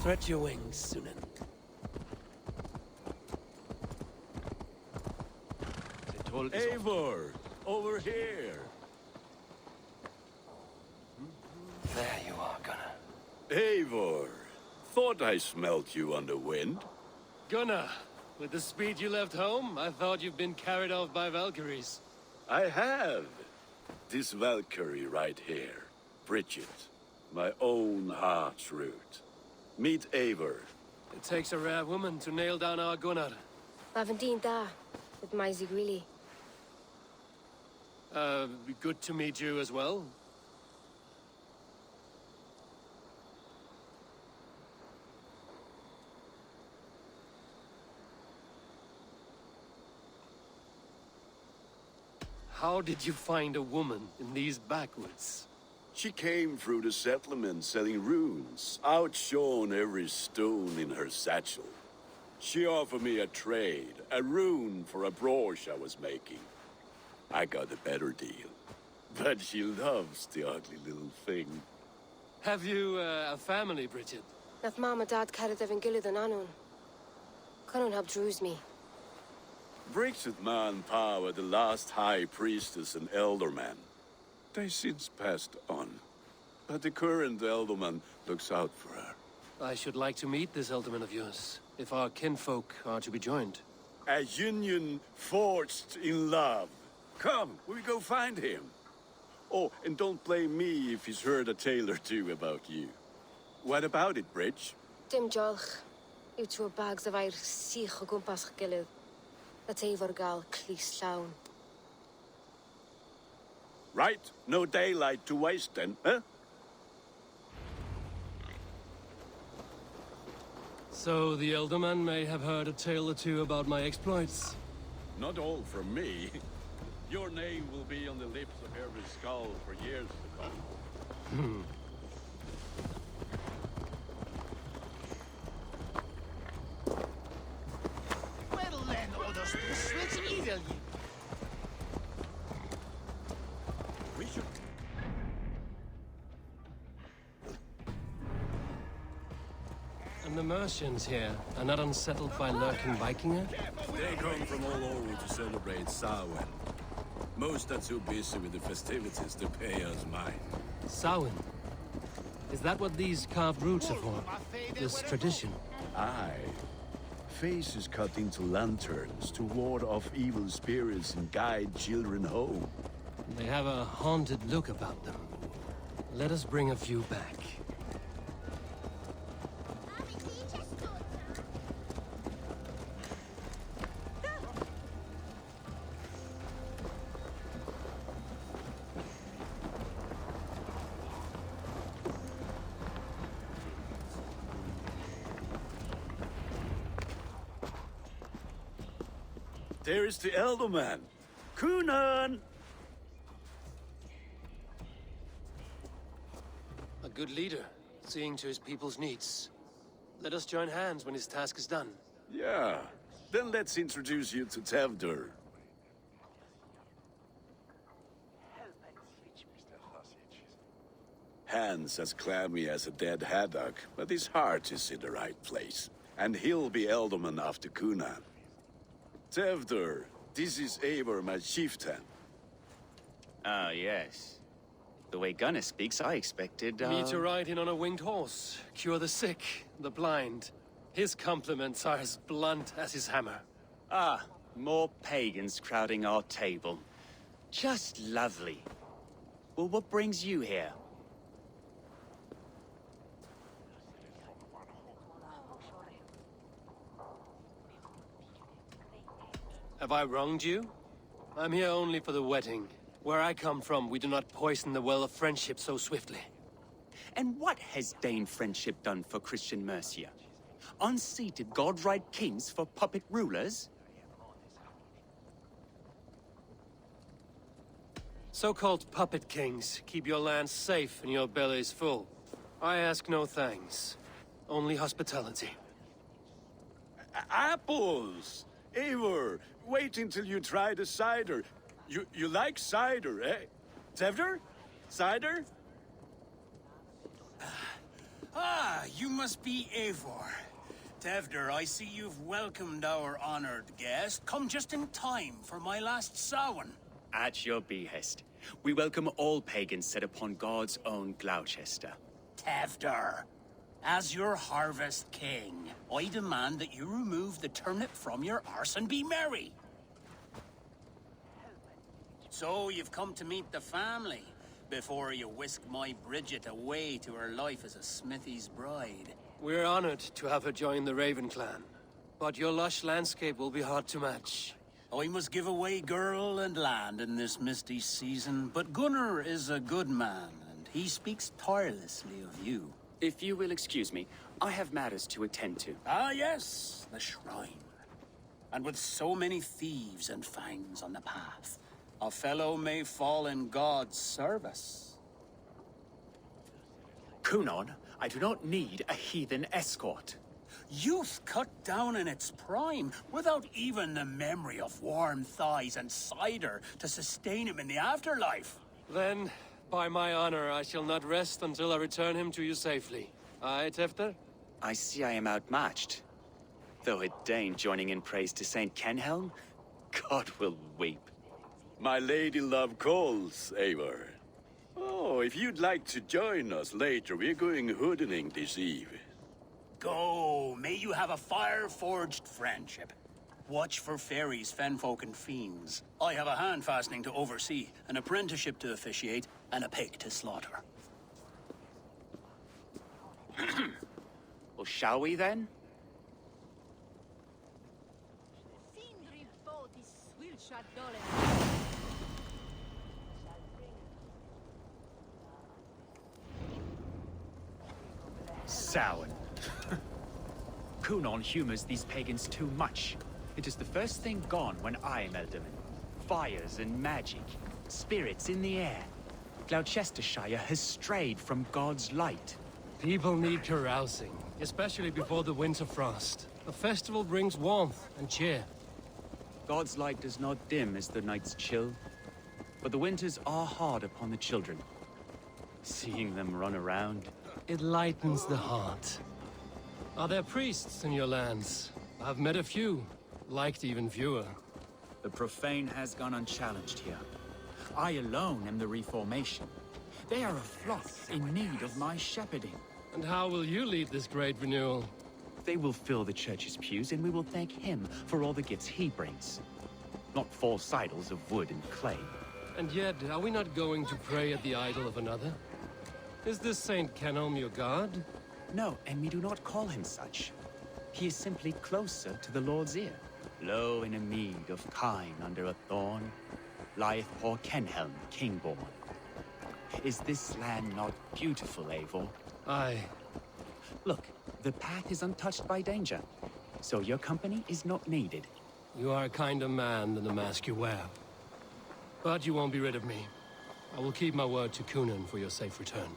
Stretch your wings, Sunan. Eivor, over here. There you are, Gunnar. Eivor, thought I smelt you on the wind. Gunnar, with the speed you left home, I thought you've been carried off by Valkyries. I have. This Valkyrie right here, Bridget, my own heart's root. Meet Eivor. It takes a rare woman to nail down our Gunnar. Lavendine da, with my Zigrilli. Good to meet you as well. How did you find a woman in these backwoods? She came through the settlement selling runes, outshone every stone in her satchel. She offered me a trade, a rune for a brooch I was making. I got a better deal. But she loves the ugly little thing. Have you a family, Bridget? Nath mom and dad carried Evan Gillard and Anun. Cannon helped druise me. Bridget Man Power, the last high priestess and elderman. They since passed on. But the current elderman looks out for her. I should like to meet this alderman of yours, if our kinfolk are to be joined. A union forged in love. Come, we go find him. Oh, and don't blame me if he's heard a tale or two about you. What about it, Bridge? Dim jolch. You two bags of air sich o gwmpas gilydd. That Eivor gal clis llawn. Right, no daylight to waste then, huh? So the Elderman may have heard a tale or two about my exploits. Not all from me. Your name will be on the lips of every skull for years to come. Well then, others, switch evil you. We should... And the Mercians here are not unsettled by lurking Vikinger? They come from all over to celebrate Samhain. Most are too busy with the festivities to pay us mind. Samhain? Is that what these carved roots are for? This tradition? Aye. Faces cut into lanterns to ward off evil spirits and guide children home. They have a haunted look about them. Let us bring a few back. There is the Elderman. Kunan! A good leader, seeing to his people's needs. Let us join hands when his task is done. Yeah. Then let's introduce you to Tevdur. Hands as clammy as a dead haddock, but his heart is in the right place. And he'll be Elderman after Kunan. Tevdur, this is Eivor, my chieftain. Ah, yes. The way Gunnar speaks, I expected, Me to ride in on a winged horse, cure the sick, the blind. His compliments are as blunt as his hammer. Ah, more pagans crowding our table. Just lovely. Well, what brings you here? Have I wronged you? I'm here only for the wedding. Where I come from, we do not poison the well of friendship so swiftly. And what has Dane friendship done for Christian Mercia? Unseated godright kings for puppet rulers? So-called puppet kings keep your lands safe and your bellies full. I ask no thanks, only hospitality. Apples! Eivor, wait until you try the cider. You like cider, eh? Tevdur? Cider? Ah, you must be Eivor. Tevder, I see you've welcomed our honored guest. Come just in time for my last Samhain. At your behest. We welcome all pagans set upon God's own Gloucester. Tevder, as your harvest king, I demand that you remove the turnip from your arse and be merry. So you've come to meet the family before you whisk my Bridget away to her life as a smithy's bride. We're honored to have her join the Raven clan, but your lush landscape will be hard to match. I must give away girl and land in this misty season, but Gunnar is a good man, and he speaks tirelessly of you. If you will excuse me, I have matters to attend to. Ah, yes, the shrine. And with so many thieves and fangs on the path, a fellow may fall in God's service. Kunon, I do not need a heathen escort. Youth cut down in its prime, without even the memory of warm thighs and cider to sustain him in the afterlife. Then, by my honor, I shall not rest until I return him to you safely. Aye, Tefter? I see I am outmatched. Though a Dane joining in praise to Saint Kenhelm, God will weep. My lady love calls, Eivor. Oh, if you'd like to join us later, we're going hoodening this eve. Go, may you have a fire-forged friendship. Watch for fairies, fenfolk, and fiends. I have a hand fastening to oversee, an apprenticeship to officiate, and a pig to slaughter. Well, shall we then? Samhain. Kunon humors these pagans too much. It is the first thing gone when I am Elderman. Fires and magic, spirits in the air. Gloucestershire has strayed from God's light. People need carousing, especially before the winter frost. A festival brings warmth and cheer. God's light does not dim as the nights chill, but the winters are hard upon the children. Seeing them run around, It lightens the heart. Are there priests in your lands? I've met a few, liked even fewer. the profane has gone unchallenged here. I alone am the reformation. They are a flock in need of my shepherding. And how will you lead this great renewal? They will fill the church's pews, and we will thank him for all the gifts he brings. Not false idols of wood and clay. And yet, are we not going to pray at the idol of another? Is this Saint Kenelm your god? No, and we do not call him such. He is simply closer to the Lord's ear. Low in a mead of kine under a thorn, lieth poor Kenhelm, king-born. Is this land not beautiful, Eivor? Aye. Look, the path is untouched by danger, so your company is not needed. You are a kinder man than the mask you wear. But you won't be rid of me. I will keep my word to Kunan for your safe return.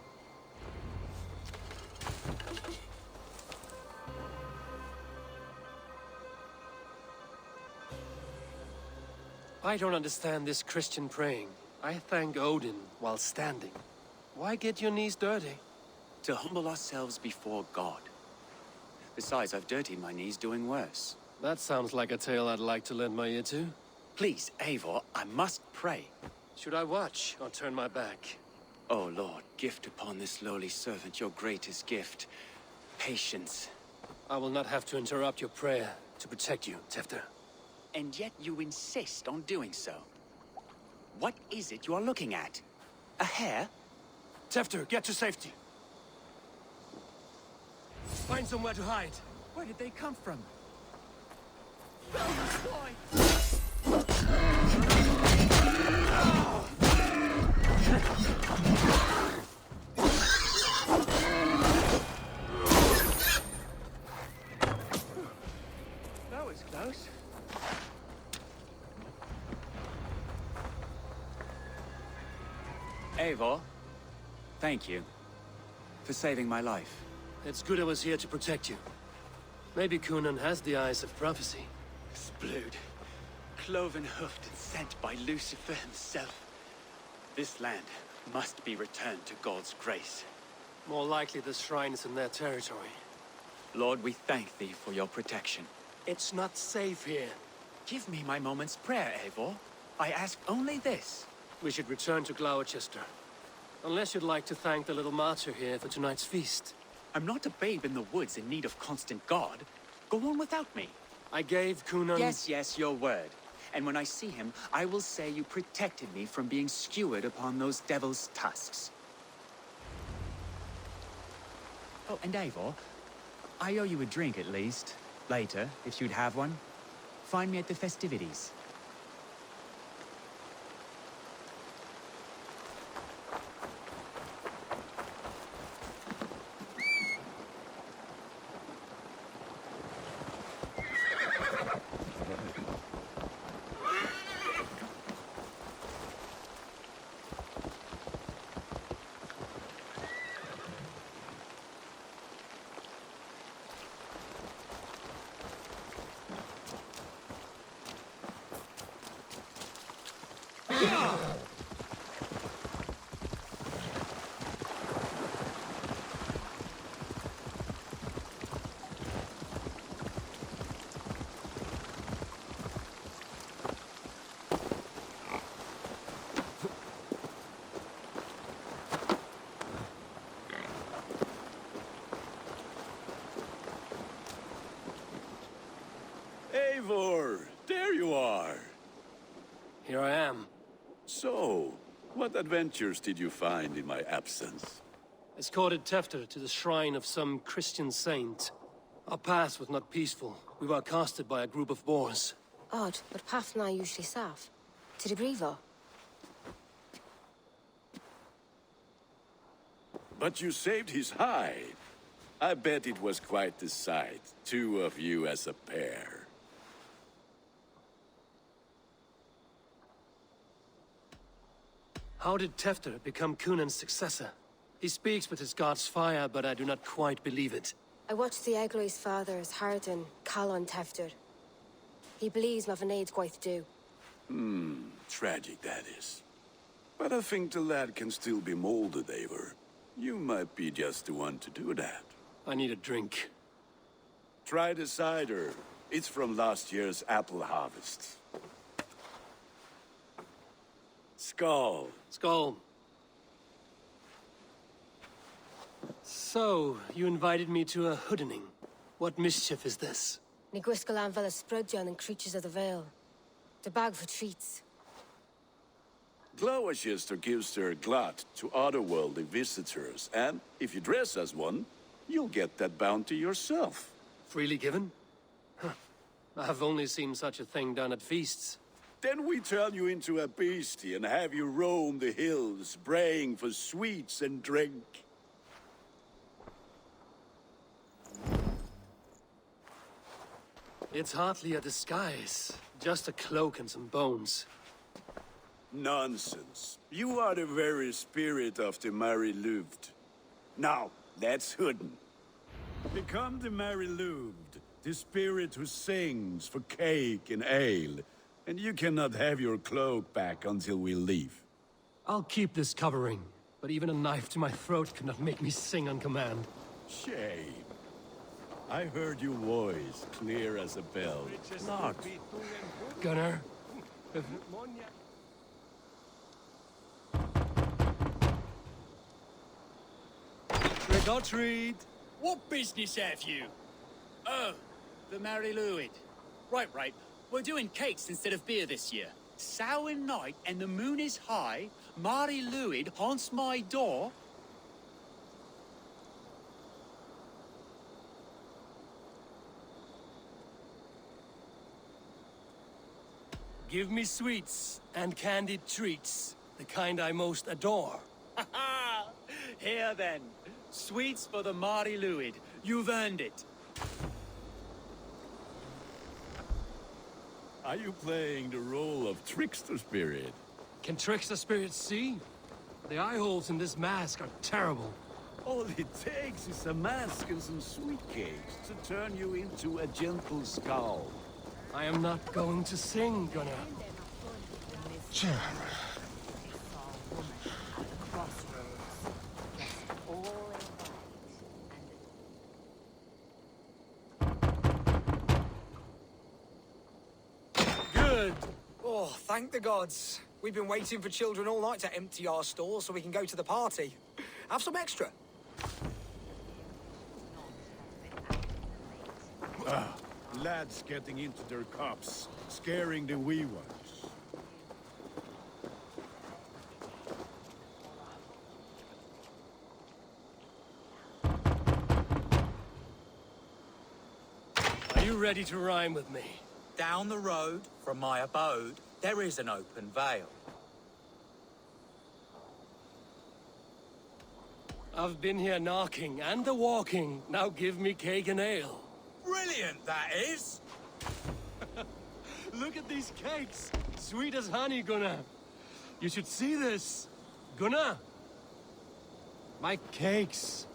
I don't understand this Christian praying. I thank Odin while standing. Why get your knees dirty? To humble ourselves before God. Besides, I've dirtied my knees doing worse. That sounds like a tale I'd like to lend my ear to. Please, Eivor, I must pray. Should I watch or turn my back? Oh Lord, gift upon this lowly servant your greatest gift. Patience. I will not have to interrupt your prayer to protect you, Tefter. And yet you insist on doing so. What is it you are looking at? A hare? Tefter, get to safety. Find somewhere to hide. Where did they come from? That was close. Eivor, thank you for saving my life. It's good I was here to protect you. Maybe Kunan has the eyes of prophecy. Splood, cloven-hoofed and sent by Lucifer himself. This land must be returned to God's grace. More likely the shrine is in their territory. Lord, we thank thee for your protection. It's not safe here. Give me my moment's prayer, Eivor. I ask only this. We should return to Gloucester. Unless you'd like to thank the little martyr here for tonight's feast. I'm not a babe in the woods in need of constant guard. Go on without me. I gave Kunan... Yes, your word. And when I see him, I will say you protected me from being skewered upon those devil's tusks. Oh, and Eivor, I owe you a drink at least. Later, if you'd have one. Find me at the festivities. Eivor, there you are. Here I am. So, what adventures did you find in my absence? Escorted Tefter to the shrine of some Christian saint. Our path was not peaceful. We were accosted by a group of boars. Odd, but pathna usually safe. To the Brivo. But you saved his hide. I bet it was quite the sight, two of you as a pair. How did Tefter become Kunan's successor? He speaks with his god's fire, but I do not quite believe it. I watched the Egloi's father's Harden call on Tefter. He believes Mavanade quite do. Tragic that is. But I think the lad can still be molded, Eivor. You might be just the one to do that. I need a drink. Try the cider. It's from last year's apple harvest. Skull. Skull. So, you invited me to a hoodening. What mischief is this? Niguiscalan Vela Sprudjan and Creatures of the Vale. The bag for treats. Gloucester gives their glut to otherworldly visitors, and if you dress as one, you'll get that bounty yourself. Freely given? Huh. I've only seen such a thing done at feasts. Then we turn you into a beastie and have you roam the hills, braying for sweets and drink. It's hardly a disguise. Just a cloak and some bones. Nonsense. You are the very spirit of the Mary Louved. Now, that's Hooden. Become the Mary Louved, the spirit who sings for cake and ale. And you cannot have your cloak back until we leave. I'll keep this covering, but even a knife to my throat cannot make me sing on command. Shame. I heard your voice clear as a bell. Not. Gunnar? Trick or treat! What business have you? Oh, the Mary Louid. Right. We're doing cakes instead of beer this year. Samhain night and the moon is high. Mary Louid haunts my door. Give me sweets and candied treats, the kind I most adore. Here then, sweets for the Mary Louid. You've earned it. Are you playing the role of trickster spirit? Can trickster spirits see? The eye holes in this mask are terrible. All it takes is a mask and some sweet cakes to turn you into a gentle skull. I am not going to sing, Gunnar. good! Oh, thank the gods. We've been waiting for children all night to empty our stores so we can go to the party. Have some extra. Lads getting into their cups, scaring the wee ones. Are you ready to rhyme with me? Down the road from my abode, there is an open vale. I've been here knocking and a-walking. Now give me cake and ale. Brilliant, that is! Look at these cakes! Sweet as honey, Gunnar. You should see this. Gunnar! My cakes.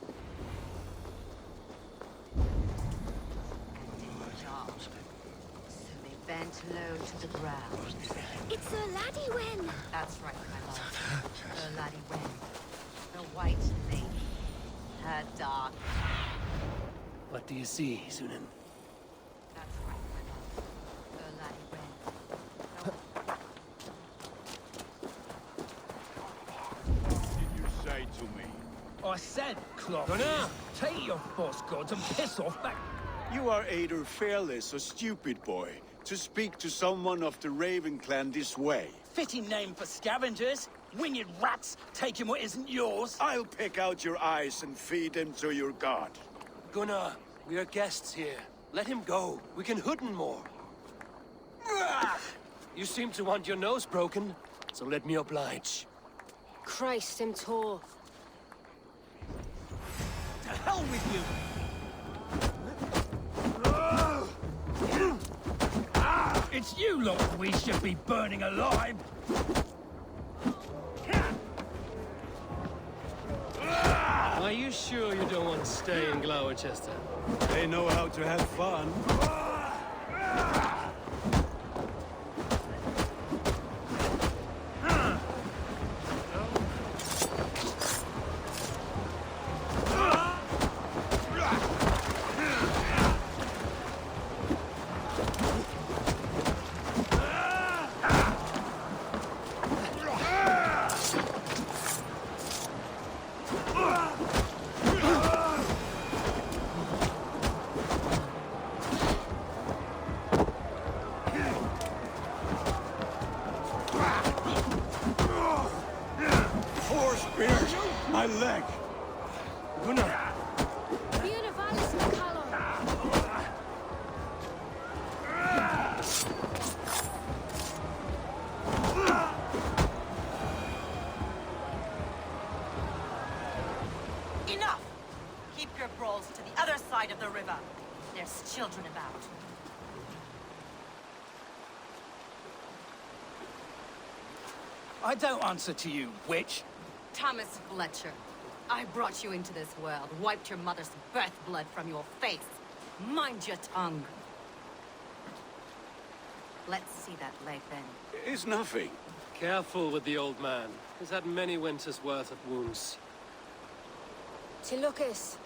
So they bent low to the ground. It's a laddie Wen. That's right, my love. The laddie Wen. The white lady. Her dark. What do you see, Sunan? That's right, my love. The laddie Wen. What did you say to me? I said, Clock, Gunnar! take your false gods and piss off back. You are either fearless or stupid, boy, to speak to someone of the Raven clan this way. Fitting name for scavengers. Winged rats taking what isn't yours. I'll pick out your eyes and feed them to your god. Gunnar, we are guests here. Let him go. We can hoot him more. You seem to want your nose broken, so let me oblige. Christ, him tall. To hell with you. It's you lot we should be burning alive. Are you sure you don't want to stay in Gloucester? They know how to have fun. My leg! Gunnar! Buenavallis McCallum. Enough! Keep your brawls to the other side of the river. There's children about. I don't answer to you, witch. Thomas Fletcher, I brought you into this world, wiped your mother's birth blood from your face. Mind your tongue. Let's see that leg then. It's nothing. Careful with the old man. He's had many winters' worth of wounds. Till Lucas.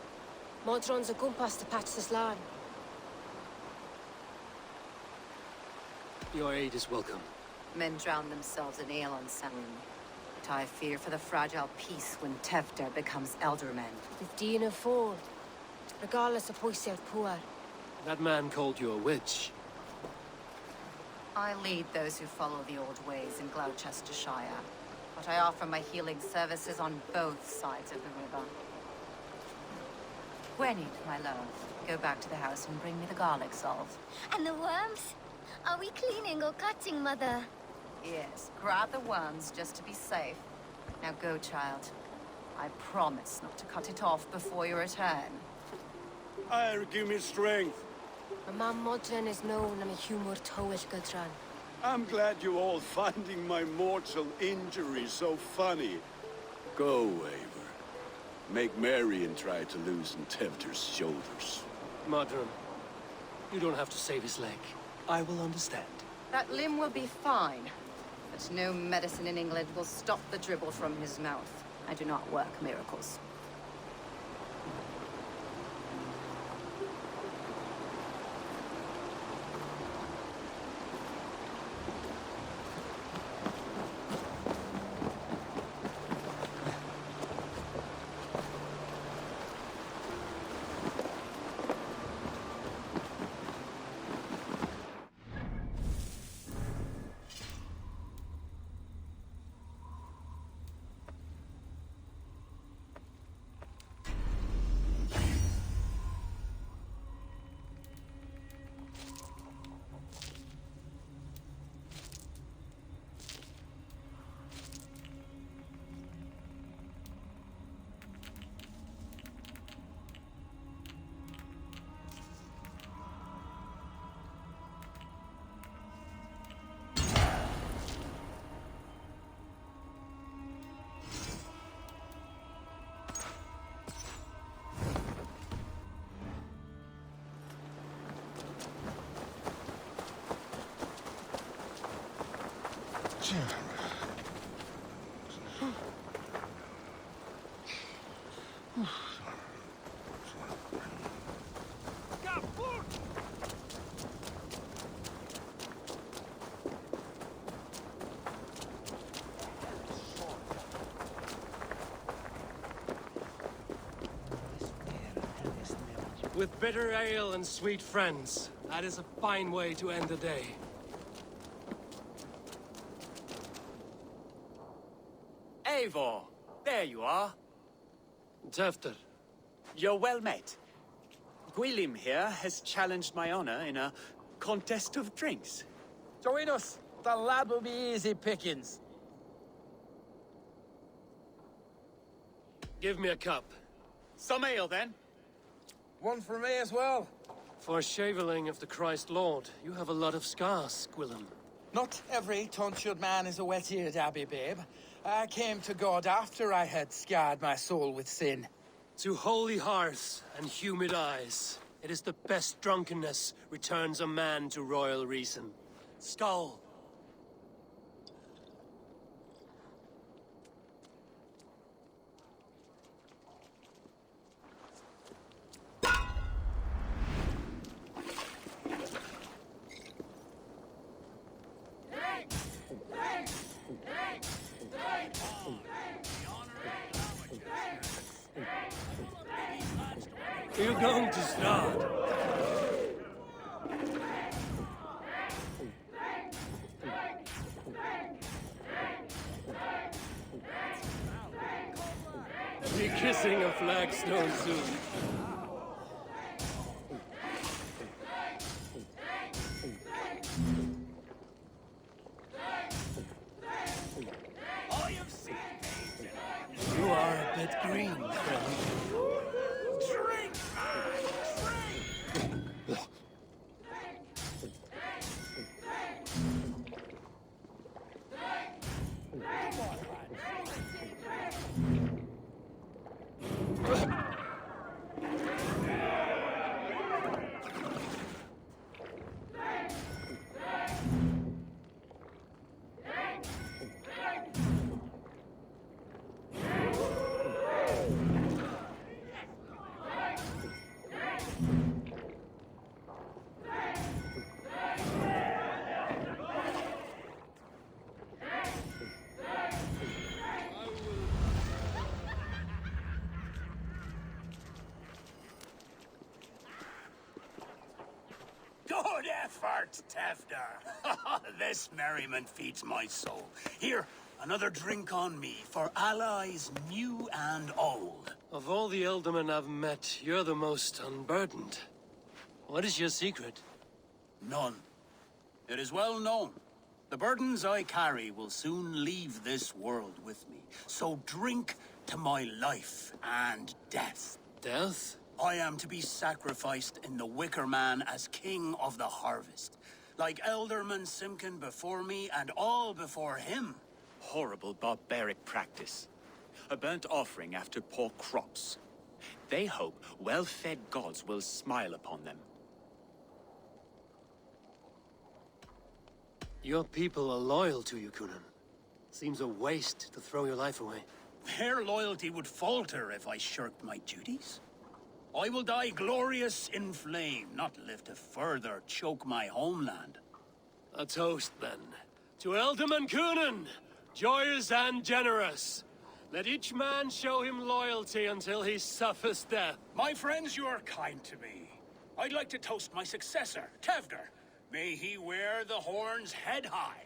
Modron's a gumpas to patch this land. Your aid is welcome. Men drown themselves in ale on Samhain. But I fear for the fragile peace when Tevder becomes elderman. With Dina Ford. Regardless of Hoyser Puar. That man called you a witch. I lead those who follow the old ways in Gloucestershire. But I offer my healing services on both sides of the river. Gwenny, my love, go back to the house and bring me the garlic salt. And the worms? Are we cleaning or cutting, Mother? Yes, grab the worms just to be safe. Now go, child. I promise not to cut it off before your return. I'll give me strength. My mam Modron is known am a humor towish Gudran. I'm glad you all finding my mortal injury so funny. Go, Eivor. Make merry and try to loosen Tevder's shoulders. Modron, you don't have to save his leg. I will understand. That limb will be fine. But no medicine in England will stop the dribble from his mouth. I do not work miracles. With bitter ale and sweet friends, that is a fine way to end the day. Eivor, there you are. Tefter. You're well met. Gwilym here has challenged my honor in a contest of drinks. Join us. The lad will be easy pickings. Give me a cup. Some ale, then. One for me as well. For shaveling of the Christ Lord, you have a lot of scars, Gwilym. Not every tonsured man is a wet-eared abbey, babe. I came to God after I had scarred my soul with sin. To holy hearths and humid eyes, it is the best drunkenness returns a man to royal reason. Skull. You're going to start. Be kissing a flagstone soon. You are a bit green, friend. Drink, Good effort, Tefter. This merriment feeds my soul. Here, another drink on me for allies new and old. Of all the Eldermen I've met, you're the most unburdened. What is your secret? None. It is well known. The burdens I carry will soon leave this world with me. So drink to my life and death. Death? I am to be sacrificed in the Wicker Man as king of the harvest. Like Elderman Simkin before me and all before him. Horrible barbaric practice. A burnt offering after poor crops. They hope well-fed gods will smile upon them. Your people are loyal to you, Kunan. Seems a waste to throw your life away. Their loyalty would falter if I shirked my duties. I will die glorious in flame, not live to further choke my homeland. A toast, then. To Elderman Kunan, joyous and generous. Let each man show him loyalty until he suffers death. My friends, you are kind to me. I'd like to toast my successor, Tevder. May he wear the horns head high.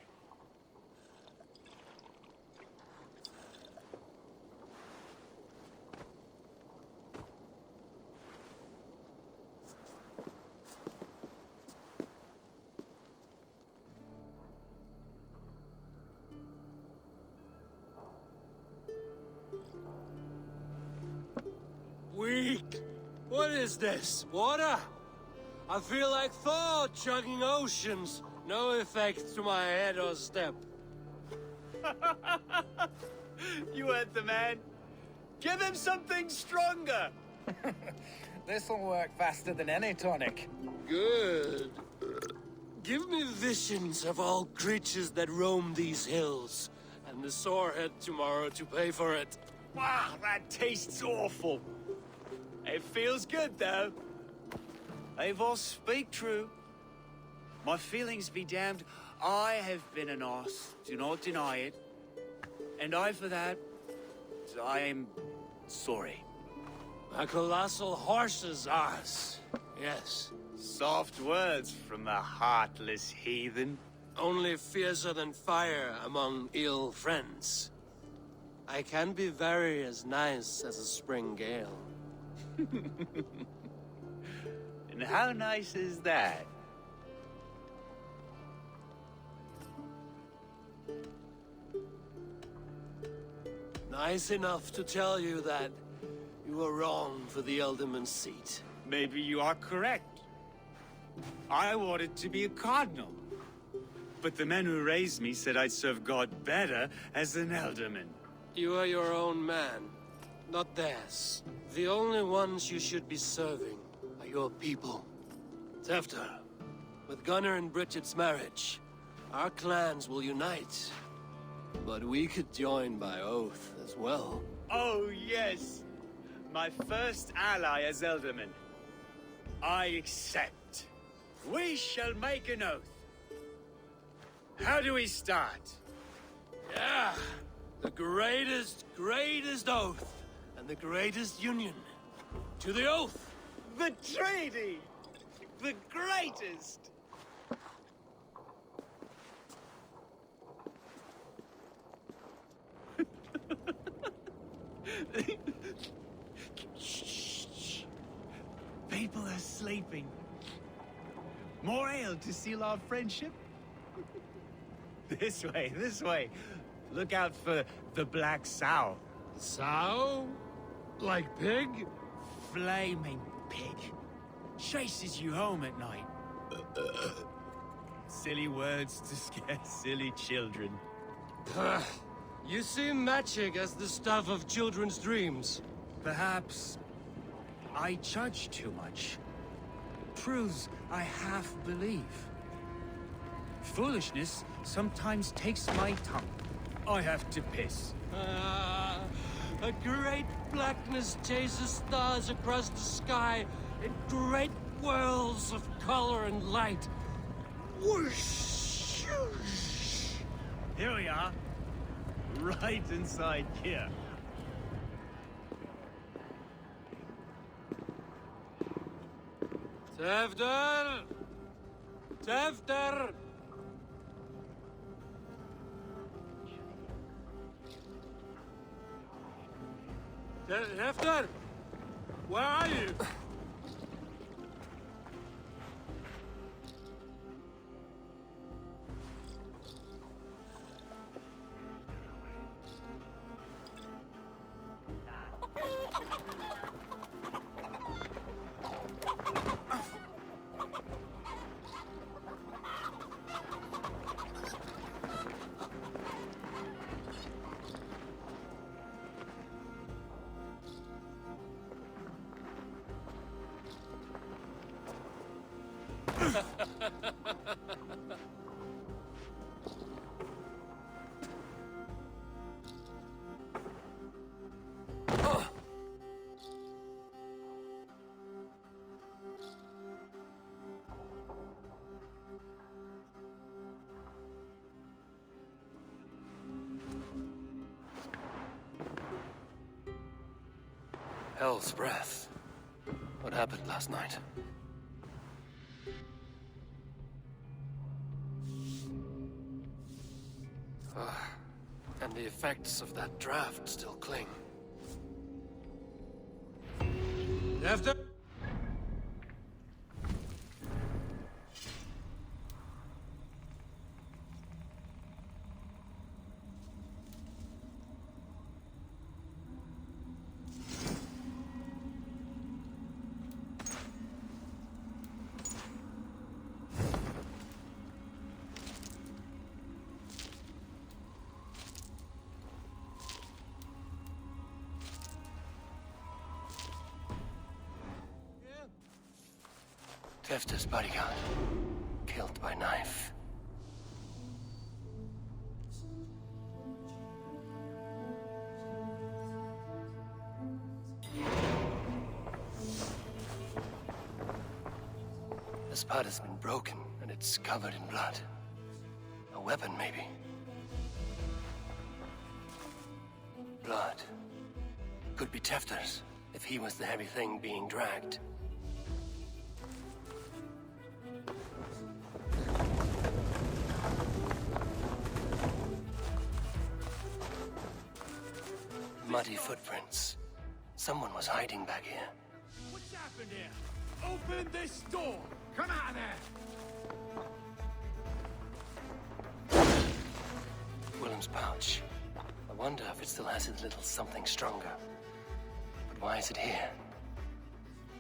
Weak. What is this? Water? I feel like Thor chugging oceans. No effect to my head or step. You heard the man. Give him something stronger. This'll work faster than any tonic. Good. Give me visions of all creatures that roam these hills, and the sorehead tomorrow to pay for it. Wow, that tastes awful. It feels good, though. Eivor speak true. My feelings be damned. I have been an arse, do not deny it. And I, for that, I am sorry. A colossal horse's arse, yes. Soft words from the heartless heathen. Only fiercer than fire among ill friends. I can be very as nice as a spring gale. And how nice is that? Nice enough to tell you that you were wrong for the Elderman's seat. Maybe you are correct. I wanted to be a cardinal. But the men who raised me said I'd serve God better as an alderman. You are your own man, not theirs. The only ones you should be serving are your people. Tefter, with Gunnar and Bridget's marriage, our clans will unite. But we could join by oath as well. Oh, yes. My first ally as alderman. I accept. We shall make an oath. How do we start? Yeah, the greatest oath, and the greatest union. To the oath! The treaty! The greatest! Shh. People are sleeping. More ale to seal our friendship? This way, this way. Look out for the black sow. Sow? Like pig? Flaming pig. Chases you home at night. Silly words to scare silly children. You see magic as the stuff of children's dreams. Perhaps I judge too much. Truths I half believe. Foolishness sometimes takes my tongue. I have to piss. A great blackness chases stars across the sky in great whirls of color and light. Whoosh! Here we are. Right inside here. Tefter! Tefter! Tefter! Where are you? Hell's breath. What happened last night? And the effects of that draft still cling. After... Tefter's bodyguard. killed by knife. This part has been broken, and it's covered in blood. A weapon, maybe. Blood. Could be Tefter's, if he was the heavy thing being dragged. Muddy footprints. Someone was hiding back here. What's happened here? Open this door! Come out there! Willem's pouch. I wonder if it still has its little something stronger. But why is it here?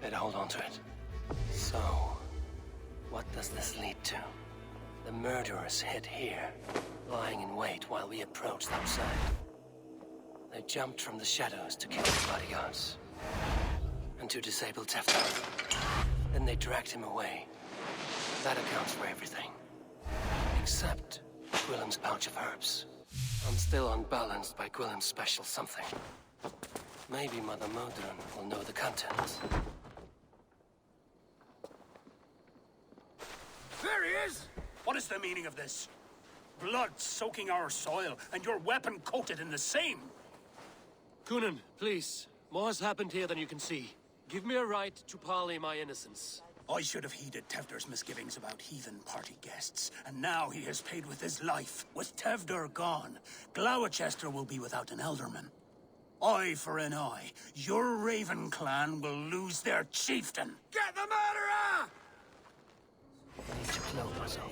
Better hold on to it. So, what does this lead to? The murderers hid here, lying in wait while we approached outside. They jumped from the shadows to kill the bodyguards. And to disable Tefter. Then they dragged him away. That accounts for everything. Except Gwillem's pouch of herbs. I'm still unbalanced by Gwillem's special something. Maybe Mother Modron will know the contents. There he is! What is the meaning of this? Blood soaking our soil, and your weapon coated in the same! Kunin, please. More has happened here than you can see. Give me a right to parley my innocence. I should have heeded Tevder's misgivings about heathen party guests, and now he has paid with his life. With Tevder gone, Gloucester will be without an elderman. Eye for an eye. Your Raven clan will lose their chieftain. Get the murderer! I need to clothe myself.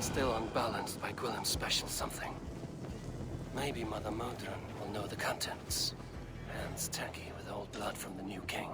Still unbalanced by Gwillem's special something. Maybe Mother Modron will know the contents. Hands tacky with old blood from the new king.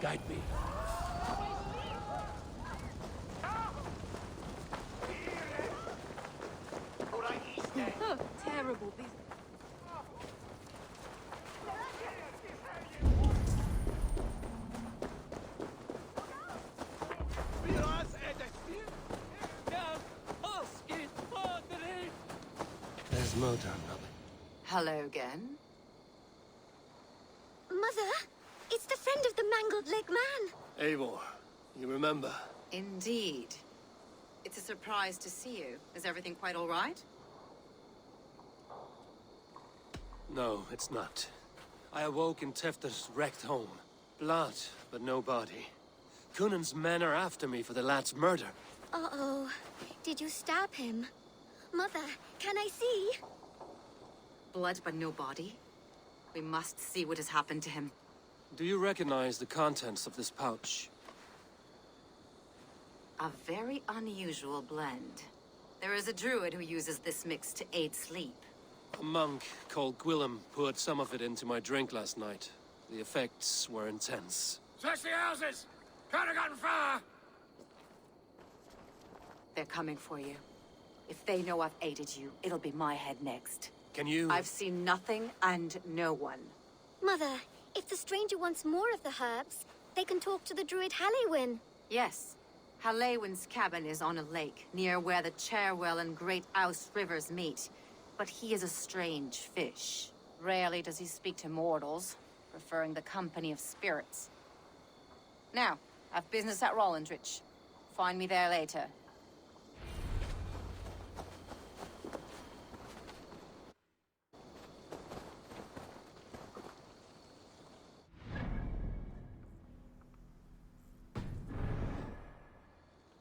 Guide me. Oh, terrible beast. There's Modron. Hello again. Mother, it's the friend of the mangled leg man. Eivor, You remember? Indeed. It's a surprise to see you. Is everything quite all right? No, it's not. I awoke in Tefter's wrecked home. Blood, but no body. Cunan's men are after me for the lad's murder. Uh-oh. Did you stab him? Mother, can I see? Blood but no body? We must see what has happened to him. Do you recognize the contents of this pouch? A very unusual blend. There is a druid who uses this mix to aid sleep. A monk called Gwillem poured some of it into my drink last night. The effects were intense. Search the houses! Could have gotten far! They're coming for you. If they know I've aided you, it'll be my head next. Can you... I've seen nothing and no one. Mother, if the stranger wants more of the herbs, they can talk to the druid Hallywin. Yes. Hallewin's cabin is on a lake, near where the Cherwell and Great Ouse rivers meet. But he is a strange fish. Rarely does he speak to mortals, preferring the company of spirits. Now, I've business at Rollindrich. Find me there later.